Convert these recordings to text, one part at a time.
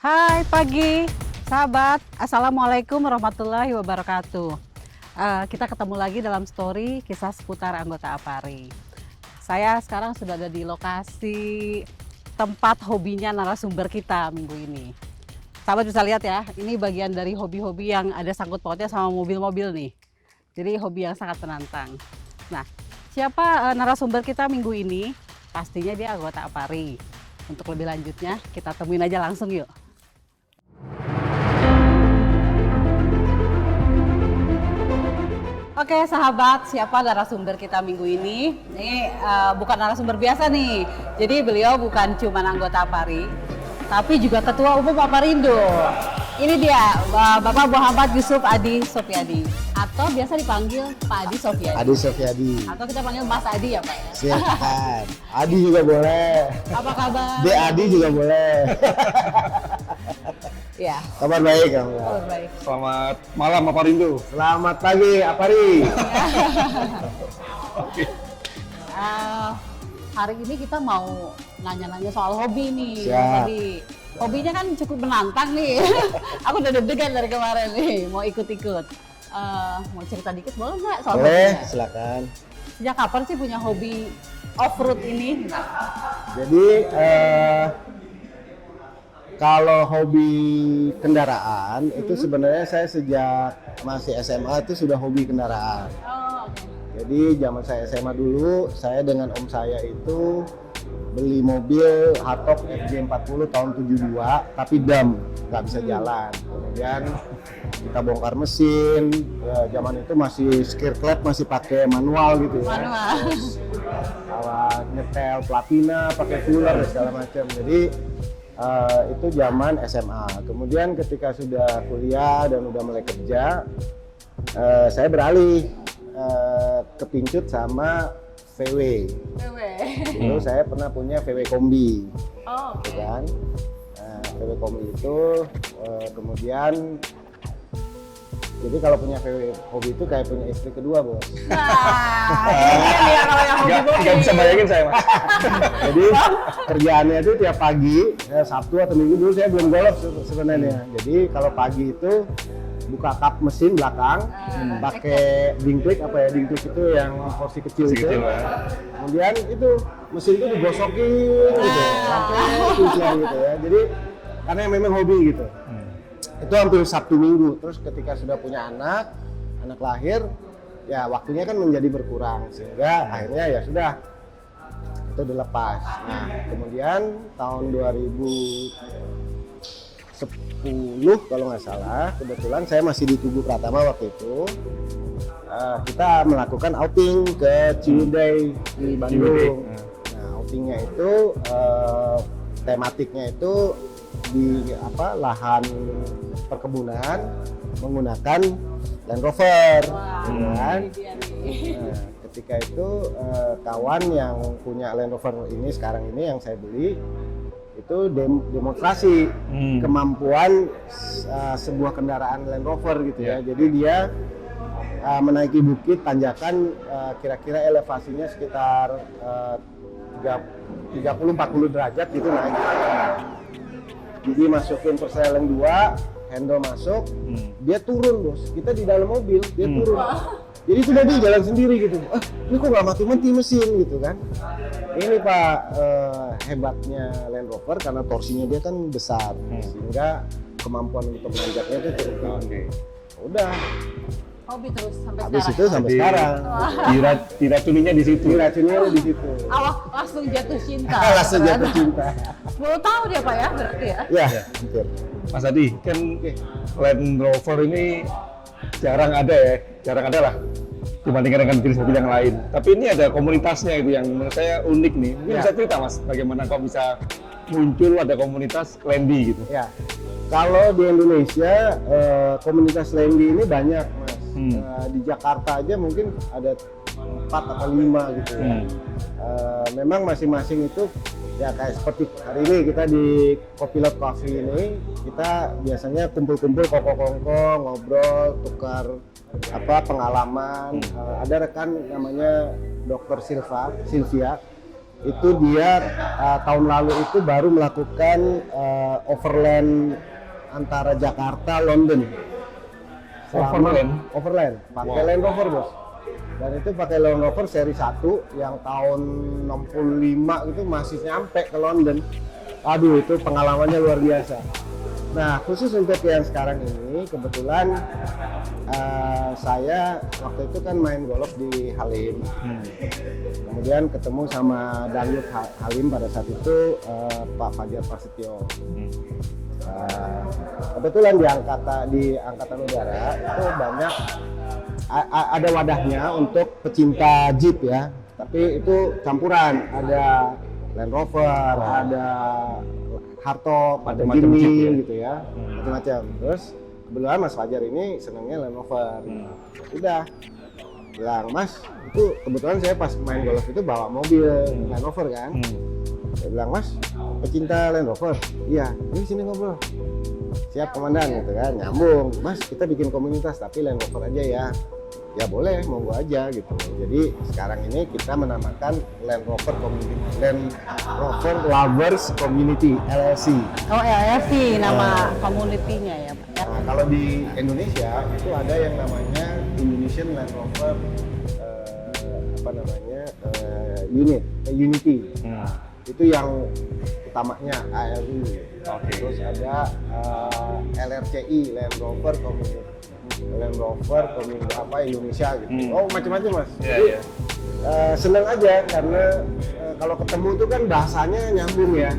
Hai pagi, sahabat. Assalamualaikum warahmatullahi wabarakatuh. Kita ketemu lagi dalam story kisah seputar anggota APARI. Saya sekarang sudah ada di lokasi tempat hobinya narasumber kita minggu ini. Sahabat bisa lihat ya, ini bagian dari hobi-hobi yang ada sangkut pautnya sama mobil-mobil nih. Jadi hobi yang sangat menantang. Nah, siapa narasumber kita minggu ini? Pastinya dia anggota APARI. Untuk lebih lanjutnya, kita temuin aja langsung yuk. Oke sahabat, siapa narasumber kita minggu ini? Ini bukan narasumber biasa nih. Jadi beliau bukan cuma anggota APARI, tapi juga Ketua Umum APARIndo. Ini dia, Bapak Muhammad Yusuf Adi Sofyadi, atau biasa dipanggil Pak Adi Sofyadi. Adi Sofyadi. Atau kita panggil Mas Adi ya Pak ya? Silakan. Adi juga boleh. Apa kabar? De Adi juga boleh. Ya. Kabar baik kamu. Oh, baik. Selamat malam APARIndo. Selamat pagi APARI. Hari ini kita mau nanya-nanya soal hobi nih. Siap. Tadi hobinya kan cukup menantang nih. Aku udah deg-degan dari kemarin nih, mau ikut-ikut. Mau cerita dikit boleh nggak soal Boleh, hobinya? silakan. Sejak kapan sih punya hobi off-road ini? Jadi kalau hobi kendaraan itu sebenarnya saya sejak masih SMA itu sudah hobi kendaraan. Oh, oke. Jadi zaman saya SMA dulu, saya dengan om saya itu beli mobil Hartog FJ40 tahun 72, tapi dam, nggak bisa jalan. Kemudian kita bongkar mesin, ya, zaman itu masih skir clap, masih pakai manual gitu ya. Manual. Terus alat nyetel platina, pakai cooler segala macam. Jadi itu zaman SMA. Kemudian ketika sudah kuliah dan udah mulai kerja, saya beralih kepincut sama VW. Dulu saya pernah punya VW Kombi, Oh, oke. gitu kan. VW Kombi itu kemudian, jadi kalau punya VW Kombi itu kayak punya istri kedua, bos. Nah, ini dia kalau yang hobi-hobi. Nggak bisa bayangin saya, Mas. Jadi kerjaannya itu tiap pagi, Sabtu atau Minggu dulu saya belum golf sebenarnya. Jadi kalau pagi itu buka kap mesin belakang, pakai dingklik apa ya, dingklik itu yang porsi kecil itu. Kecil, ya. Kemudian itu mesin itu digosokin gitu, sampai hujan gitu ya. Jadi karena memang hobi gitu. Itu hampir Sabtu Minggu. Terus ketika sudah punya anak lahir, ya waktunya kan menjadi berkurang sehingga akhirnya ya sudah itu dilepas. Nah kemudian tahun 2010 kalau nggak salah, kebetulan saya masih di Tugu Pratama waktu itu. Kita melakukan outing ke Ciwidey di Bandung. Nah outingnya itu tematiknya itu di lahan perkebunan menggunakan Land Rover. Wah, Kan? ini dia nih. Nah, ketika itu kawan yang punya Land Rover ini sekarang ini yang saya beli itu demonstrasi kemampuan sebuah kendaraan Land Rover gitu ya. Jadi dia menaiki bukit tanjakan kira-kira elevasinya sekitar 30-40 derajat gitu naik. Jadi masukin persneling 2, handle masuk, dia turun bos. Kita di dalam mobil, dia turun. Jadi sudah dia jalan sendiri gitu. Ini kok nggak mati-mati mesin gitu kan? Ini Pak hebatnya Land Rover karena torsinya dia kan besar, sehingga kemampuan untuk menanjaknya itu cukup tinggi. Udah, Hobi terus sampai habis sekarang. itu sampai sekarang. Diracuninya di situ. Diracunnya di situ. Awak langsung jatuh cinta. Langsung jatuh cinta. 10 tahun ya Pak ya berarti ya? Ya, hampir. Mas Adi, kan Land Rover ini jarang ada ya, jarang ada lah dibandingkan dengan jenis mobil yang lain. Tapi ini ada komunitasnya itu yang menurut saya unik nih. Mungkin bisa cerita Mas, bagaimana kok bisa muncul ada komunitas Landy gitu? Ya, kalau di Indonesia komunitas Landy ini banyak Mas. Di Jakarta aja mungkin ada 4 atau 5 gitu ya. Memang masing-masing itu ya kayak seperti hari ini kita di Copilot Coffee ini kita biasanya kumpul-kumpul kongko-kongko, ngobrol, tukar pengalaman. Ada rekan namanya Dr. Sylvia itu dia tahun lalu itu baru melakukan overland antara Jakarta London. Overland pakai Land Rover bos, dan itu pakai Land Rover seri 1 yang tahun 65 itu masih nyampe ke London. Aduh, itu pengalamannya luar biasa. Nah, khusus untuk yang sekarang ini kebetulan saya waktu itu kan main golf di Halim, kemudian ketemu sama Dangdut Halim pada saat itu, Pak Fajar Prasetyo. Kebetulan di angkatan udara itu banyak ada wadahnya untuk pecinta Jeep ya, tapi itu campuran, ada Land Rover, ada Hardtop, ada Jimny gitu ya, macam-macam. Terus kebetulan Mas Fajar ini senangnya Land Rover. Udah bilang, Mas, itu kebetulan saya pas main golf itu bawa mobil Land Rover kan. Saya bilang, Mas, pecinta Land Rover? Iya, ini sini ngobrol. Siap komandan gitu kan, nyambung. Mas, kita bikin komunitas tapi Land Rover aja ya. Ya boleh, monggo aja gitu. Jadi sekarang ini kita menamakan Land Rover Lovers Community LLC. Oh, LLC nama community-nya ya, Pak. Nah, kalau di Indonesia itu ada yang namanya Indonesian Land Rover Unity. Itu yang utamanya ALU. Terus ada LRCI, Land Rover Community Indonesia gitu. Oh, macam-macam Mas. Jadi senang aja karena kalau ketemu itu kan bahasanya nyambung ya.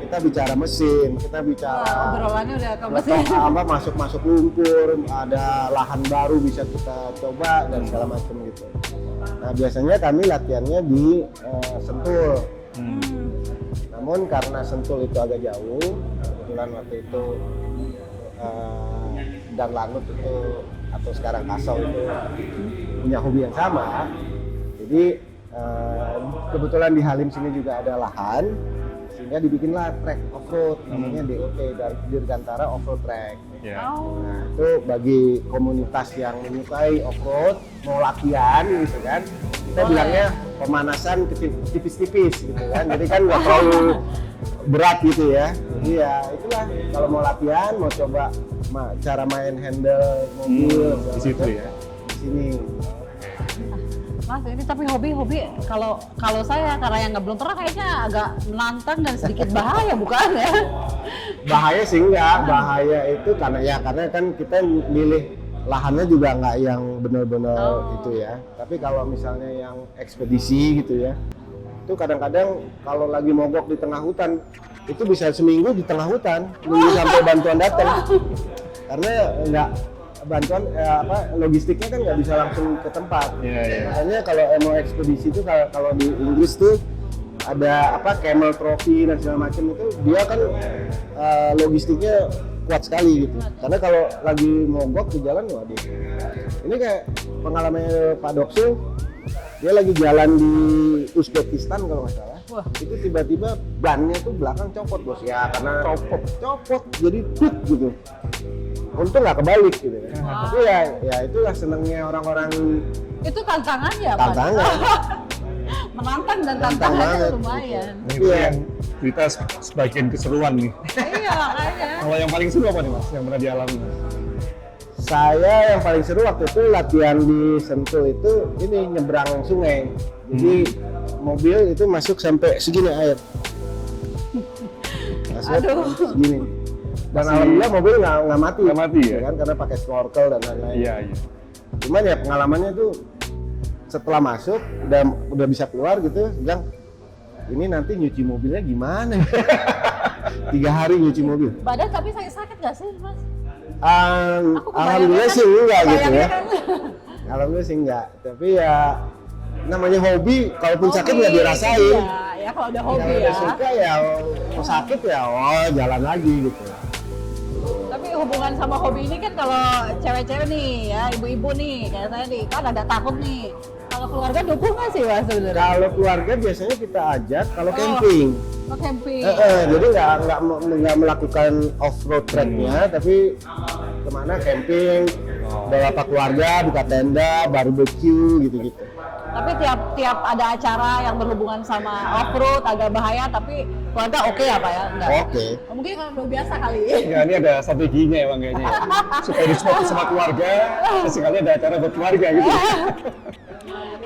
Kita bicara mesin, kita bicara obrolannya udah ke mesin. Masuk lumpur, ada lahan baru bisa kita coba dan segala macam gitu. Nah, biasanya kami latihannya di Sentul. Namun karena Sentul itu agak jauh, kebetulan waktu itu dan Lanut itu atau sekarang Kasau itu punya hobi yang sama. Jadi kebetulan di Halim sini juga ada lahan, sehingga dibikinlah track off-road namanya DOT, Dirgantara Off-Road Track. Nah, itu bagi komunitas yang menyukai off-road, mau latihan gitu kan, kita bilangnya pemanasan tipis-tipis gitu kan, jadi kan nggak terlalu berat gitu ya. Jadi ya itulah, kalau mau latihan, mau coba cara main handle mobil di situ ya, di sini. Mas, ini tapi hobi kalau saya karena yang belum pernah kayaknya agak menantang dan sedikit bahaya, bukan ya? Bahaya sih enggak, bahaya itu karena kan kita milih lahannya juga nggak yang benar-benar itu ya. Tapi kalau misalnya yang ekspedisi gitu ya, itu kadang-kadang kalau lagi mogok di tengah hutan, itu bisa seminggu di tengah hutan nunggu sampai bantuan datang. Karena nggak bantuan logistiknya kan nggak bisa langsung ke tempat. Makanya kalau mau ekspedisi itu kalau di Inggris tuh ada camel trophy dan segala macam, itu dia kan logistiknya kuat sekali gitu. Karena kalau lagi mogok di jalan, waduh. Ini kayak pengalamannya Pak Doksul, dia lagi jalan di Uzbekistan kalau nggak salah. Itu tiba-tiba bannya tuh belakang copot bos ya, karena copot jadi tut gitu. Untung nggak kebalik gitu kan. Tapi ya itulah senangnya orang-orang. Itu tantangan ya, Pak? Tantangan. Menantang dan tantangannya lumayan. Ini yang cerita sebagian keseruan nih. Iya, makanya. Kalau yang paling seru apa nih Mas, yang pernah dialami? Saya yang paling seru waktu itu latihan di Sentul itu ini nyebrang sungai. Jadi mobil itu masuk sampai segini air. Masuk segini. Dan alhamdulillah mobil nggak mati. Nggak mati ya? Kan karena pakai snorkel dan lain-lain. Iya. Cuman ya pengalamannya tuh setelah masuk udah bisa keluar gitu, bilang ini nanti nyuci mobilnya gimana? 3 hari nyuci mobil. Badan tapi sakit nggak sih, Mas? Alhamdulillah sih enggak gitu ya. Alhamdulillah sih enggak. Tapi ya namanya hobi, kalaupun sakit nggak dirasain. Iya, ya kalau udah hobi kalau ya. udah suka ya, mau sakit ya, jalan lagi gitu. Tapi hubungan sama hobi ini kan kalau cewek-cewek nih ya, ibu-ibu nih, kayak saya nih, kan ada takut nih. Kalau keluarga dukung nggak sih Mas sebenarnya? Kalau keluarga biasanya kita ajak kalau camping. Oh, camping. Jadi nggak melakukan off-road tracknya, tapi kemana camping, bawa keluarga, buka tenda, barbecue gitu-gitu. Tapi tiap ada acara yang berhubungan sama off-road agak bahaya, tapi keluarga oke ya Pak ya? Enggak. Oke. Mungkin kalau udah biasa kali. Ya, ini ada strateginya emang kayaknya ya. Supaya disupport sama keluarga, sesekali ada acara buat keluarga gitu.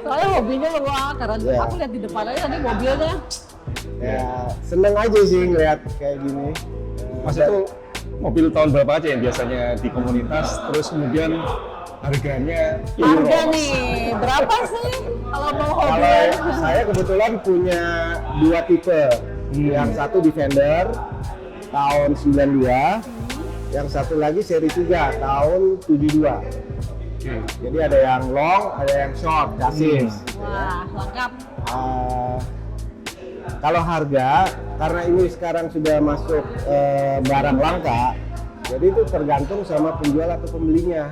Soalnya hobinya wah keren. Ya. Aku lihat di depan aja tadi mobilnya. Ya seneng aja sih ngeliat kayak gini. Mas itu mobil tahun berapa aja yang biasanya di komunitas, terus kemudian harganya Harga nih, berapa sih kalau mau hobi? Kalau saya kebetulan punya 2 tipe. Yang satu Defender tahun 92, yang satu lagi seri 3 tahun 72. Jadi ada yang long, ada yang short chassis. Wah, lengkap. Kalau harga, karena ini sekarang sudah masuk barang langka, jadi itu tergantung sama penjual atau pembelinya.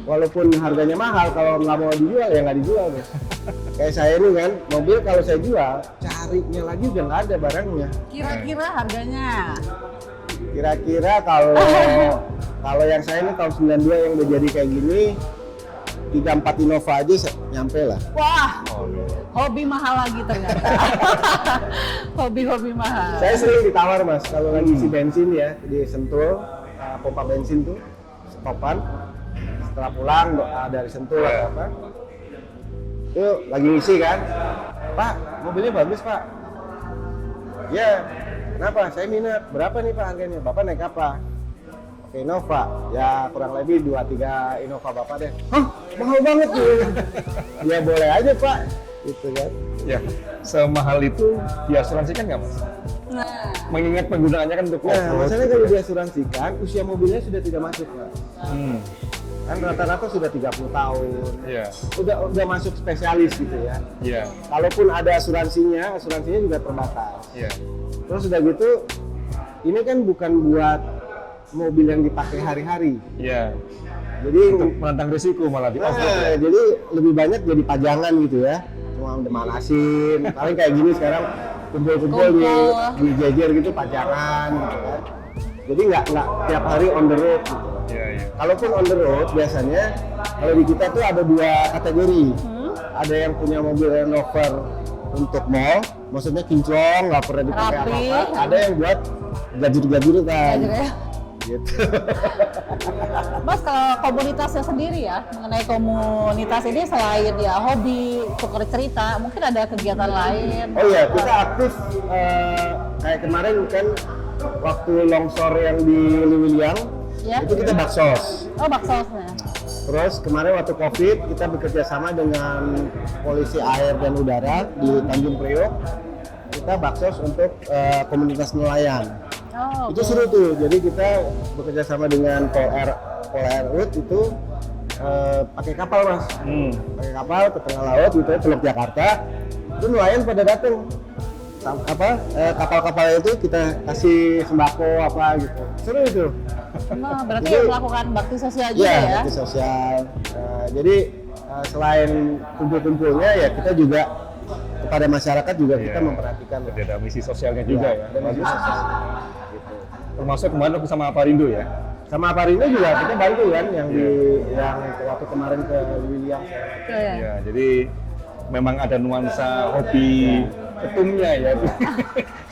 Walaupun harganya mahal, kalau nggak mau dijual ya nggak dijual, guys. Kayak saya ini kan, mobil kalau saya jual, carinya lagi udah nggak ada barangnya. Kira-kira harganya? Kira-kira kalau yang saya ini tahun 92 yang udah jadi kayak gini, 34 Innova aja nyampe lah. Wah, hobi mahal lagi ternyata. Hobi-hobi mahal. Saya sering ditawar mas, kalau lagi isi bensin ya, di Sentul, pompa bensin tuh, stopan. Setelah pulang dari Sentul atau apa, itu lagi ngisi kan, Pak, mobilnya bagus Pak. Ya, kenapa? Saya minat. Berapa nih Pak harganya? Bapak naik apa? Oke, Innova. Ya kurang lebih 2-3 Innova Bapak deh. Hah? Mahal banget tuh. Ya boleh aja Pak. Gitu kan. Ya, semahal itu diasuransikan nggak Mas? Nah, Mengingat penggunaannya kan untuk Nah, off-road. masalahnya kalau diasuransikan, usia mobilnya sudah tidak masuk Pak. Hmm, Kan rata-rata sudah 30 tahun. iya, Udah masuk spesialis gitu ya. iya, Kalaupun ada asuransinya juga terbatas. iya. Terus udah gitu, ini kan bukan buat mobil yang dipakai hari-hari. Iya, Jadi, untuk menantang risiko malah di off-road ya. jadi lebih banyak jadi pajangan gitu ya. Cuma udah manasin, paling kayak gini sekarang kumpul-kumpul di jejer gitu pajangan gitu kan. Jadi nggak tiap hari on the road gitu. Iya, iya. Kalaupun on the road biasanya kalau di kita tuh ada 2 kategori. Ada yang punya mobil Land Rover untuk mall, maksudnya kinclong, nggak pernah dipakai Rapi. apa-apa. Ada yang buat gajur-gajur kan. Gitu. Mas kalau komunitasnya sendiri ya, mengenai komunitas ini selain ya hobi, tukar cerita, mungkin ada kegiatan lain? Oh iya, kita aktif kayak kemarin kan waktu longsor yang di Liwiliang, Ya. itu kita baksos. Oh, baksosnya. Terus kemarin waktu Covid kita bekerja sama dengan Polisi Air dan Udara di Tanjung Priok. Kita baksos untuk komunitas nelayan. Oh, Itu seru tuh. Jadi kita bekerja sama dengan Pol Air Ud itu pakai kapal mas. Pakai kapal ke tengah laut gitu, Teluk Jakarta. Itu nelayan pada datang. Kapal-kapal itu kita kasih sembako apa gitu. Seru itu. Nah, berarti Jadi- melakukan bakti sosial juga Iya, ya? bakti sosial. Jadi selain kumpul-kumpulnya ya kita juga kepada masyarakat juga kita Iya. memperhatikan. Jadi ada misi sosialnya juga ya. Ada misi Bagus. sosial. Gitu. Termasuk kemarin aku sama Aparindo ya. Sama Parindo juga kita bantu kan yang yang waktu kemarin ke William. Iya. Ya, jadi memang ada nuansa hobi ketumnya ya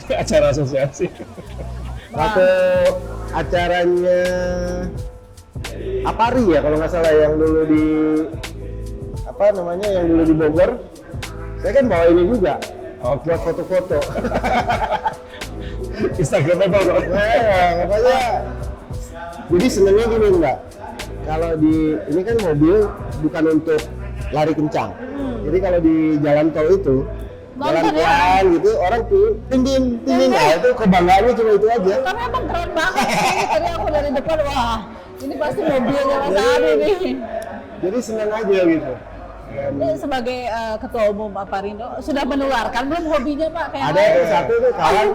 di acara asosiasi. Waktu acaranya Apari ya kalau nggak salah yang dulu di yang dulu di Bogor. Saya kan bawa ini juga. Buat foto-foto. Instagramable loh. Nah, makanya jadi senengnya gini Mbak. Kalau ini kan mobil bukan untuk lari kencang. Jadi kalau di jalan tol itu jalan Nonton ya? pelan gitu orang tuh tingin nah itu kebanggaannya cuma itu aja. Tapi emang keren banget sih. Tadi aku dari depan, wah ini pasti mobilnya Mas Ari nih. Jadi senang aja gitu. Ini sebagai ketua umum Aparindo sudah menularkan belum hobinya Pak? Kayak Ada tuh satu tuh kawan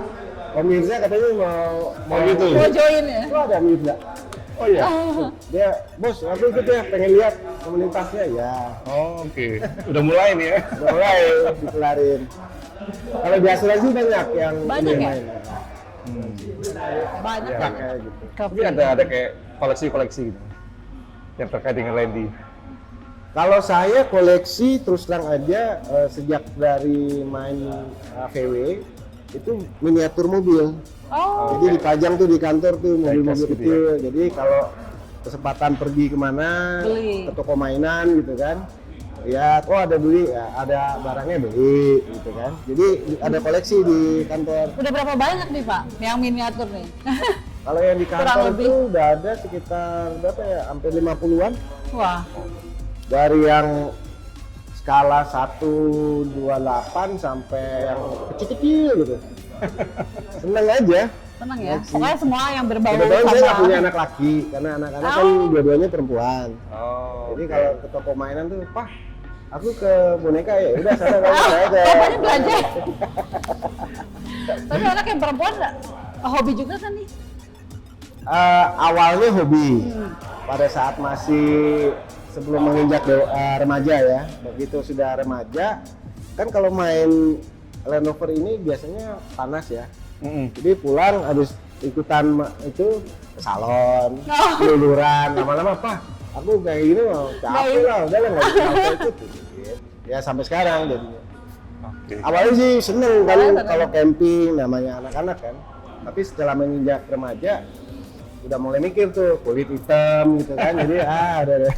pemirsa katanya mau gitu. mau join ya? Oh ada Mirza. Oh iya. Dia bos aku ikut ya pengen lihat komunitasnya ya. Oh, oke. Udah mulai nih ya. Udah mulai dikelarin. Kalau di asuransi banyak yang Banyak ini ya? main. Banyak Ya, kan? Kayak gitu. Tapi ada kayak koleksi-koleksi gitu yang terkait dengan Landy. Kalau saya koleksi terus terang aja sejak dari main VW itu miniatur mobil. Oh, Jadi dipajang tuh di kantor tuh mobil-mobil Diecast gitu kecil. Jadi kalau kesempatan pergi kemana Beli. ke toko mainan gitu kan, lihat oh ada beli, ya, ada barangnya beli gitu kan. Jadi ada koleksi di kantor. udah berapa banyak nih Pak yang miniatur nih? Kalau yang di Kurang kantor lebih. itu udah ada sekitar berapa ya? Hampir 50-an. Wah, Dari yang skala 128 sampai yang kecil-kecil gitu. Seneng aja. seneng ya. Koleksi. Pokoknya semua yang berbau Kebetulan saya nggak sama. punya anak laki, karena anak-anak kan Oh. dua-duanya perempuan. Oh. Jadi kalau ke toko mainan tuh, Pak, aku ke boneka ya, udah sana kamu saya ke. Bapaknya belanja. Tapi anak yang perempuan hobi juga kan nih? Awalnya hobi, pada saat masih sebelum menginjak remaja ya. Begitu sudah remaja, kan kalau main Land Rover ini biasanya panas ya. Jadi pulang habis ikutan itu ke salon, Oh. keluluran, lama-lama Pak, aku kayak gini mau capek lah, udah lah nggak bisa ikut. Ya sampai sekarang jadinya. Oke. Awalnya sih seneng kan Seneng. kalau camping namanya anak-anak kan. Tapi setelah menginjak remaja udah mulai mikir tuh kulit hitam gitu kan. Jadi ada deh.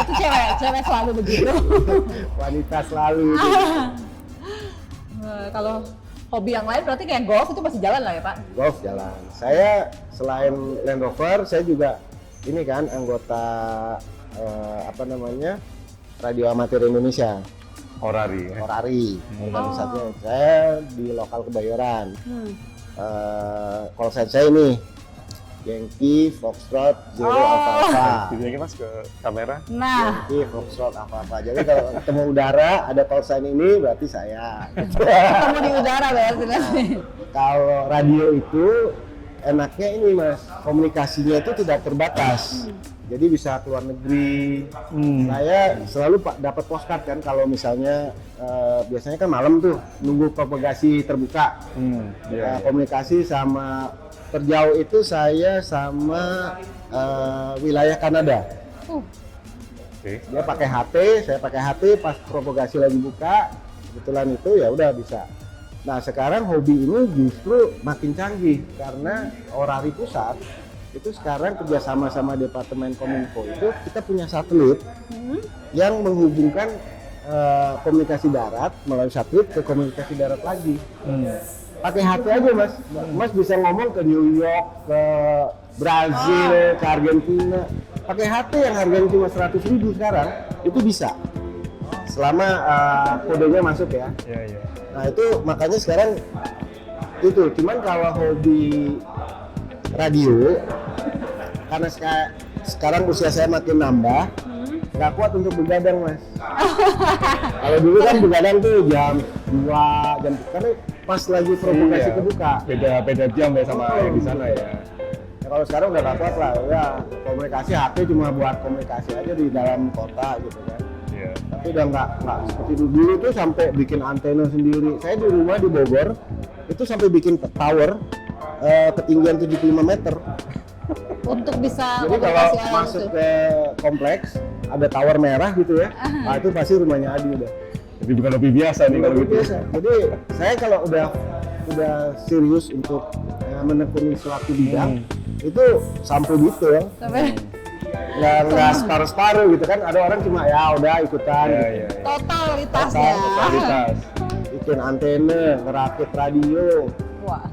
Itu cewek selalu begitu. Wanita selalu gitu. Kalau hobi yang lain berarti kayak golf itu masih jalan lah ya Pak? Golf jalan. Saya selain Land Rover, saya juga ini kan anggota apa namanya Radio Amatir Indonesia, Orari ya. Orari. Hmm. Organisasinya. Saya di lokal Kebayoran. Hmm. Call sign saya ini Yankee Foxtrot Zero Alpha. Videonya Mas ke kamera. Nah, Yankee Foxtrot apa. Jadi kalau ketemu udara ada call sign ini berarti saya. ketemu di udara berarti nanti. Kalau radio itu enaknya ini Mas, komunikasinya itu tidak terbatas. Jadi bisa keluar negeri. Saya selalu dapat postcard kan kalau misalnya biasanya kan malam tuh nunggu propagasi terbuka. Iya. Komunikasi sama terjauh itu saya sama wilayah Kanada. Oke. Dia pakai HT, saya pakai HT pas propagasi lagi buka. Kebetulan itu ya udah bisa. Nah sekarang hobi ini justru makin canggih karena Orari Pusat itu sekarang kerjasama sama Departemen Kominfo itu kita punya satelit yang menghubungkan komunikasi darat melalui satelit ke komunikasi darat lagi. Pakai HP aja Mas, Mas bisa ngomong ke New York, ke Brazil, ke Argentina. Pakai HP yang harganya cuma 100.000 sekarang itu bisa. Selama kodenya masuk ya. Iya. Nah itu makanya sekarang itu. Cuman kalau hobi radio, karena sekarang usia saya makin nambah, nggak kuat untuk begadang Mas. Kalau dulu kan begadang tuh jam 2, jam karena pas lagi provokasi Iya. kebuka. Beda jam ya sama yang di sana ya. Ya, kalau sekarang udah nggak kuat lah, ya komunikasi HP cuma buat komunikasi aja di dalam kota gitu kan. Iya. Tapi udah nggak seperti dulu tuh sampai bikin antena sendiri. Saya di rumah di Bogor itu sampai bikin tower ketinggian 75 meter. Untuk bisa Jadi kalau komunikasi alam masuk itu. ke kompleks ada tower merah gitu ya, nah itu pasti rumahnya Adi udah. Jadi bukan hobi biasa nih kalau gitu. Biasa. Jadi saya kalau udah serius untuk menekuni suatu bidang itu sampai gitu ya. Sampai Nggak separuh-separuh gitu kan, ada orang cuma ya udah ikutan Iya, gitu. iya. totalitasnya. Kualitas. Bikin antena, ngerakit radio, Wah,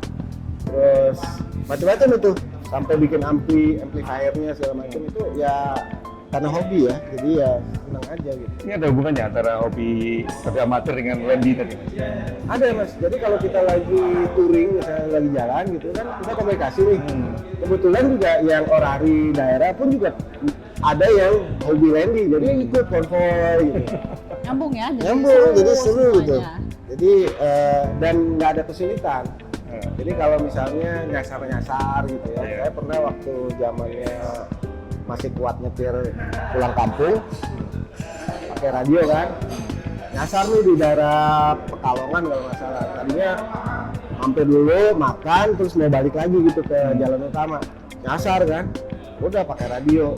terus macam-macam itu sampai bikin amplifiernya segala macam itu ya karena hobi ya, jadi ya senang aja gitu. Ini ada hubungannya antara hobi amatir dengan Wendy tadi Mas? Ada Mas, jadi kalau kita lagi touring misalnya lagi jalan gitu kan kita komunikasi nih. Kebetulan juga yang orari daerah pun juga ada yang hobi Wendy, jadi ikut konvoy gitu. nyambung ya. Nyambung, jadi seru gitu. semuanya. Jadi dan nggak ada kesulitan. Jadi kalau misalnya nyasar-nyasar gitu ya, Iya. saya pernah waktu zamannya masih kuat nyetir pulang kampung, pakai radio kan, nyasar nih di daerah Pekalongan kalau nggak salah. Tadinya mampir dulu, makan, terus mau balik lagi gitu ke jalan utama. Nyasar kan, udah pakai radio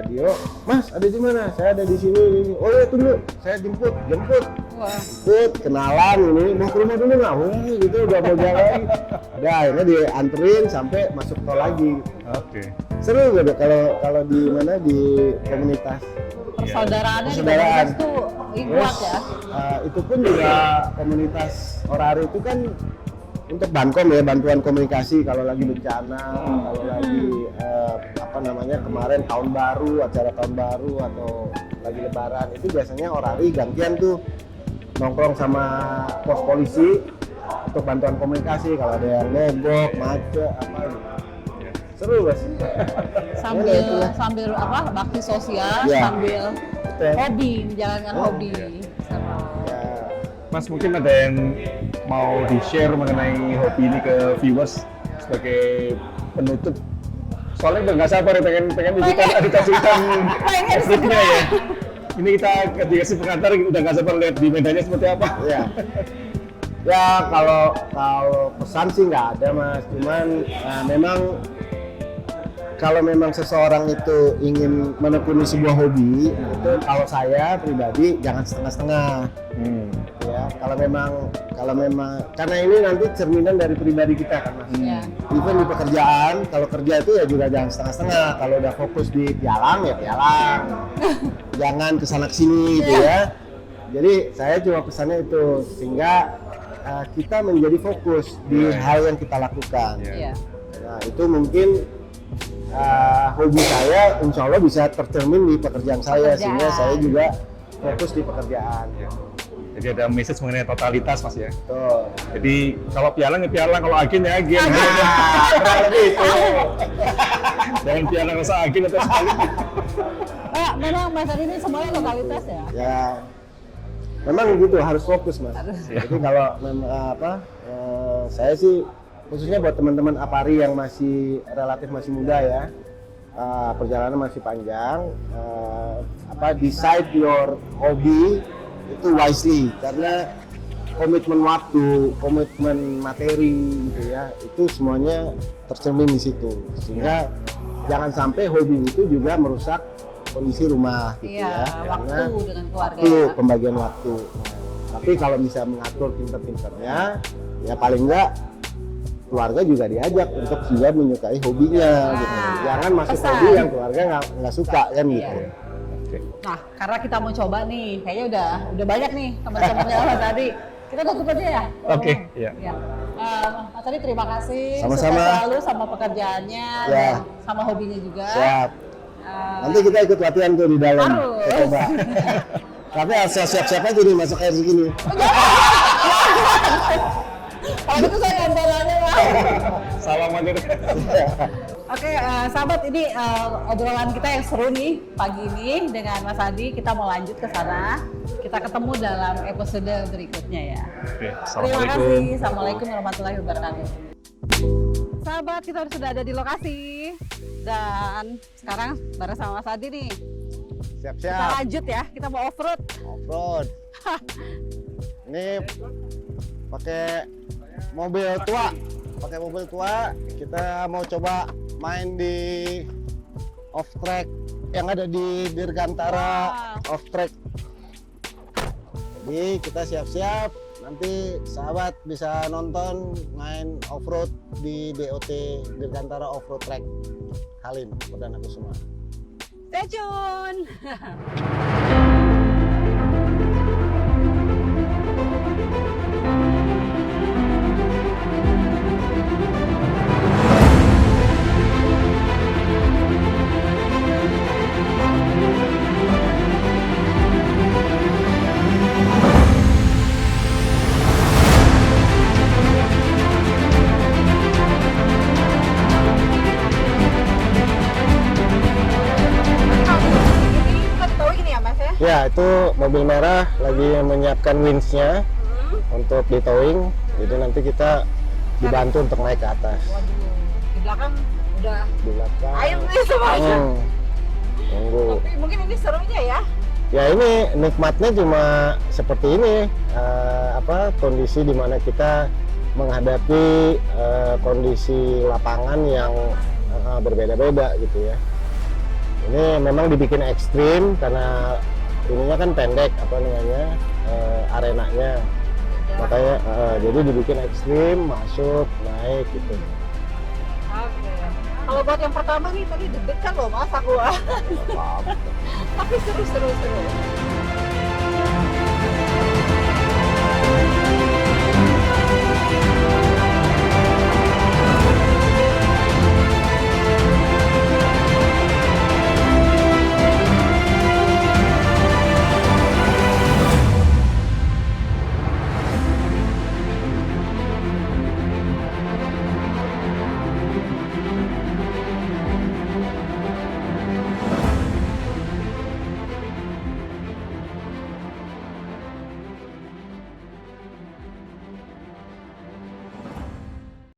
radio, Mas ada di mana? Saya ada di sini. Oh ya tunggu, saya jemput. Wah. Jemput, kenalan ini, mau ke rumah dulu nggak? Wah gitu udah mau jalan. Udah akhirnya dianterin sampai masuk tol lagi. Oke. Seru gak kalau di mana di komunitas. Persaudaraannya di Persaudaraan. komunitas tuh kuat ya. Itu pun juga komunitas Orari itu kan untuk Bankom ya, bantuan komunikasi kalau lagi bencana, kalau lagi apa namanya kemarin tahun baru, acara tahun baru atau lagi lebaran itu biasanya Orari gantian tuh nongkrong sama pos polisi untuk bantuan komunikasi kalau ada yang mogok, macet apa gitu. Seru Mas. Sambil apa bakti sosial, Ya. sambil hobi, menjalankan hobi. Ya, Mas mungkin ada yang mau di-share mengenai hobi ini ke viewers sebagai penutup. Soalnya udah nggak sabar ya pengen ikutan adita-aditan off-roadnya ya. Ini kita dikasih pengantar udah nggak sabar lihat di medannya seperti apa. ya. Ya kalau pesan sih nggak ada Mas, cuman memang kalau memang seseorang itu ingin menekuni sebuah hobi, itu kalau saya pribadi jangan setengah-setengah. Ya, kalau memang karena ini nanti cerminan dari pribadi kita kan Mas. Iya. Even di pekerjaan, kalau kerja itu ya juga jangan setengah-setengah. Kalau udah fokus di pialang ya pialang. Jangan kesana kesini gitu ya. Jadi saya cuma pesannya itu sehingga kita menjadi fokus di hal yang kita lakukan. Iya. Nah itu mungkin hobi saya insya Allah bisa tercermin di pekerjaan saya sehingga saya juga fokus di pekerjaan. Jadi ada message mengenai totalitas Mas ya. Tuh. Jadi kalau pialang ya pialang, kalau agen ya agen. Kurang lebih itu. Jangan pialang rasa agen atau sekali. Memang Mas Adi ini semuanya totalitas ya. Ya. Memang gitu harus fokus Mas. Jadi kalau saya sih khususnya buat teman-teman Apari yang masih relatif masih muda ya, perjalanan masih panjang, decide your hobby itu wisely karena komitmen waktu, komitmen materi gitu ya, itu semuanya tercermin di situ sehingga jangan sampai hobi itu juga merusak kondisi rumah gitu Iya, ya, waktu karena dengan keluarga. waktu, pembagian waktu. Tapi kalau bisa mengatur pinter-pinternya, ya paling enggak keluarga juga diajak untuk juga menyukai hobinya gitu. Jangan masuk pesan. hobi yang keluarga nggak suka kan gitu. Nah, karena kita mau coba nih, kayaknya udah banyak nih teman-temannya Mas Adi. Kita tutup aja ya. Oke, iya. Ya. Mas Adi terima kasih. Sama-sama. Sukses selalu sama pekerjaannya Ya. dan sama hobinya juga. Siap. Nanti kita ikut latihan tuh di dalam. Harus. Kita coba. Tapi harus siap-siap aja nih masuk air segini. Kalau gitu saya gambarannya lah. Salam aja deh. Oke, sahabat, ini obrolan kita yang seru nih pagi ini dengan Mas Adi. Kita mau lanjut ke sana. Kita ketemu dalam episode berikutnya ya. Oke, Terima assalamualaikum. kasih. Assalamualaikum warahmatullahi wabarakatuh. Sahabat, kita sudah ada di lokasi dan sekarang bareng sama Mas Adi nih. Kita Siap-siap. lanjut ya. Kita mau off-road. Off-road. Ini pakai mobil tua. Kita mau coba main di off track yang ada di Dirgantara off track. Jadi kita siap-siap, nanti sahabat bisa nonton main off road di DOT Dirgantara Off Road Track Halim Perdana Kusuma. Stay tune. Ya, itu mobil merah lagi menyiapkan winch-nya untuk di towing. Jadi nanti kita dibantu untuk naik ke atas. Waduh, di belakang udah Di belakang. air nih semuanya. Tunggu. Tapi mungkin ini serunya ya. Ya ini nikmatnya cuma seperti ini, kondisi di mana kita menghadapi kondisi lapangan yang berbeda-beda gitu ya. Ini memang dibikin ekstrim karena ininya kan pendek apa namanya arenanya. Makanya jadi dibikin ekstrim, masuk, naik gitu. Oke. Kalau buat yang pertama nih tadi deg-degan loh Mas aku. Tapi seru.